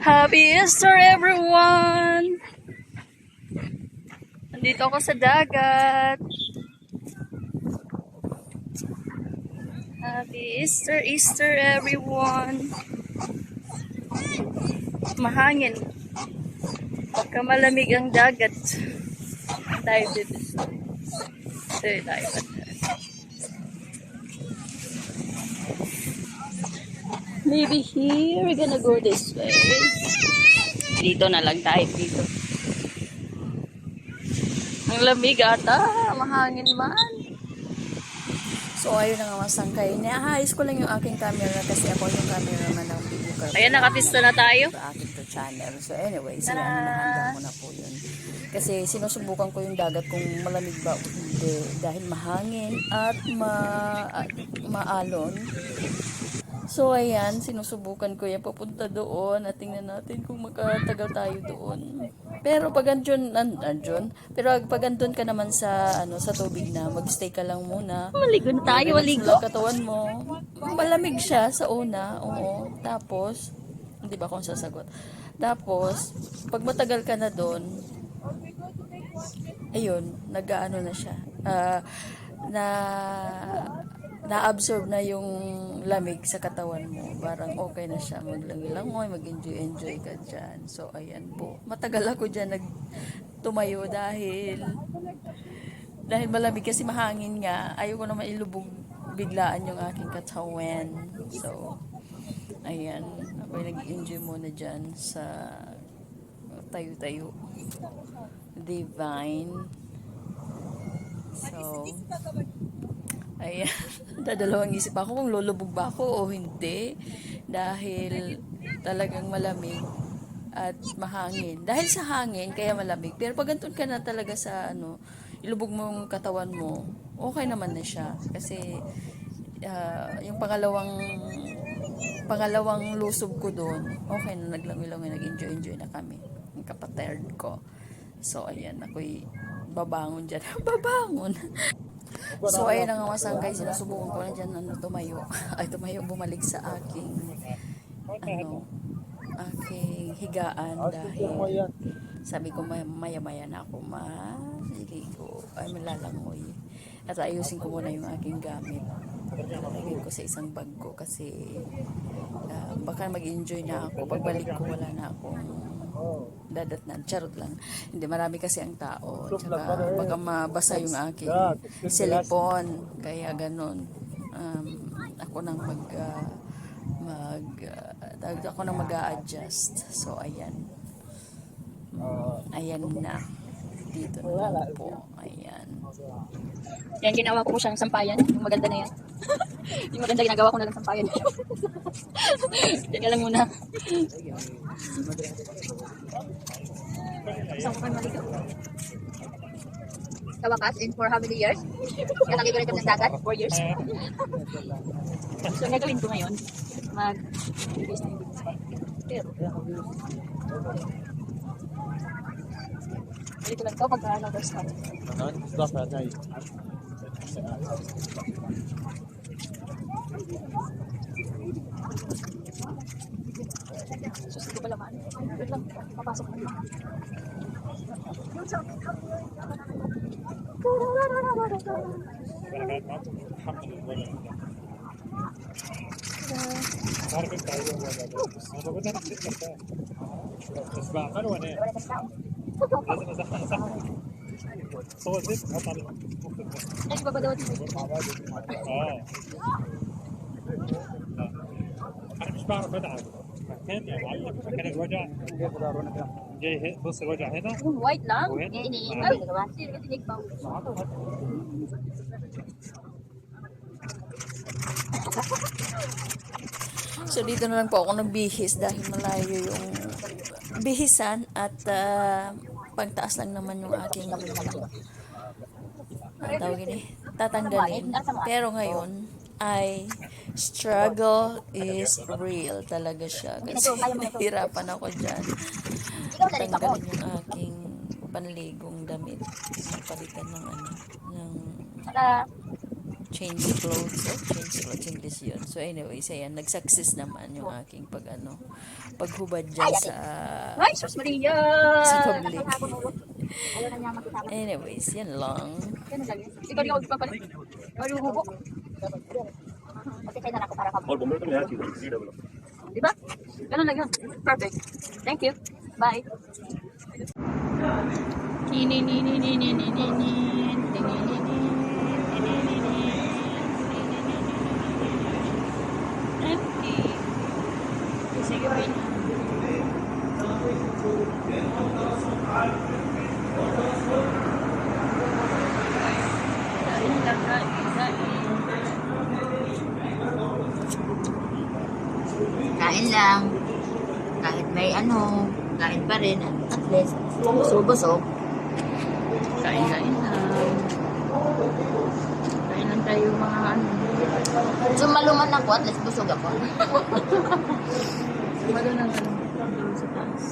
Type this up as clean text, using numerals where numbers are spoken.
Happy Easter everyone! Nandito ako sa dagat. Happy Easter, Easter everyone! Mahangin. Pagka malamig ang dagat. Tayo dito. Tayo. Maybe here, we're gonna go this way. Dito na lang tayo dito. Ang lamig ata, mahangin man. So ayun na nga masangkay. Naahayos ko lang yung aking camera kasi ako yung cameraman ng video ko. Ayan, nakapista na tayo. Sa aking channel. So anyway, hanggang mo na po yun. Kasi sinusubukan ko yung dagat kung malamig ba o hindi. Dahil mahangin at maalon. So, ayan, sinusubukan ko yan papunta doon at tingnan natin kung makatagal tayo doon. Pero pag andun ka naman sa sa tubig na, magstay ka lang muna. Maligo na tayo, maligo. Katawan mo. Malamig siya sa una, oo. Tapos, hindi ba akong sasagot? Tapos, pag matagal ka na doon, ayun, nag-aano na siya. Na-absorb na yung lamig sa katawan mo. Parang okay na siya. Maglangoy, mag-enjoy ka dyan. So, ayan po. Matagal ako dyan tumayo dahil malamig kasi mahangin nga. Ayoko naman ilubog biglaan yung aking katawan. So, ayan. Ako'y nag-enjoy muna dyan sa tayo-tayo. Divine. So, ayan, dadalawang isip ako kung lulubog ba ako o hindi dahil talagang malamig at mahangin. Dahil sa hangin, kaya malamig. Pero pag andun ka na talaga sa ilubog mo yung katawan mo, okay naman na siya. Kasi yung pangalawang lusob ko doon, okay na, naglangoy-langoy, nag-enjoy na kami. Yung kapatid ko. So, ayan, ako'y babangon dyan. Babangon! So, ayun ang masangkay. Sinusubukan ko na dyan tumayo. Bumalik sa aking aking higaan dahil sabi ko maya-maya na ako maliligo ay malalangoy. At ayusin ko muna yung aking gamit. Lagay ko sa isang bag ko kasi baka mag-enjoy na ako. Pagbalik ko wala na akong dadatnan. Charot lang. Hindi, marami kasi ang tao. Tsaka baka mabasa yung aking cellphone. Kaya ganun. Ako nang mag-a-adjust. So, ayan. Ayan na. Dito na lang po. Ayan. Yan, ginawa ko siyang sampayan. Yung maganda na yan. Yung maganda ginagawa ko na lang sampayan. Teka lang muna. Isang ko kayo maligo. Sa wakas, in for how many years? Nakakigulat kami ng dagat, 4 years. So, ang gagawin ko ngayon, mag-base na yung pero, dito lang ito pagka nag-stop. So, dito pala man. Wait lang, papasok na lang. ايش بابا دوت انا مش بعرف ادعم مكان يا معلم مكان الوجع جاي بص الوجع هنا وايد lang وهنا So dito na lang po ako nagbihis dahil malayo yung bihisan at pagtaas lang naman yung aking tatanggalin. Pero ngayon ay struggle is real talaga siya kasi nahirapan ako dyan tanggalin yung aking panligong damit palitan ng change clothes. Change clothes, English yun. So anyways, ayan, nag-success naman yung aking paghubad dyan Ay, sus Maria! sa public. Ayaw na niya makita. Anyways, yan lang. Ganun lang yun. Ikaw di ako papalit. Ayaw yung hubo. Kasi kayo na lang ako para ka. Di ba? Ganun lang yun. Perfect. Thank you. Bye. Empty. Sige, wait. Kain lang, kain. Kain lang. Kahit may kain pa rin. At least, busog-busog. Kain lang. Kain lang tayo mga Sumaluman ako, at least busog ako. Sumalo na lang sa taas.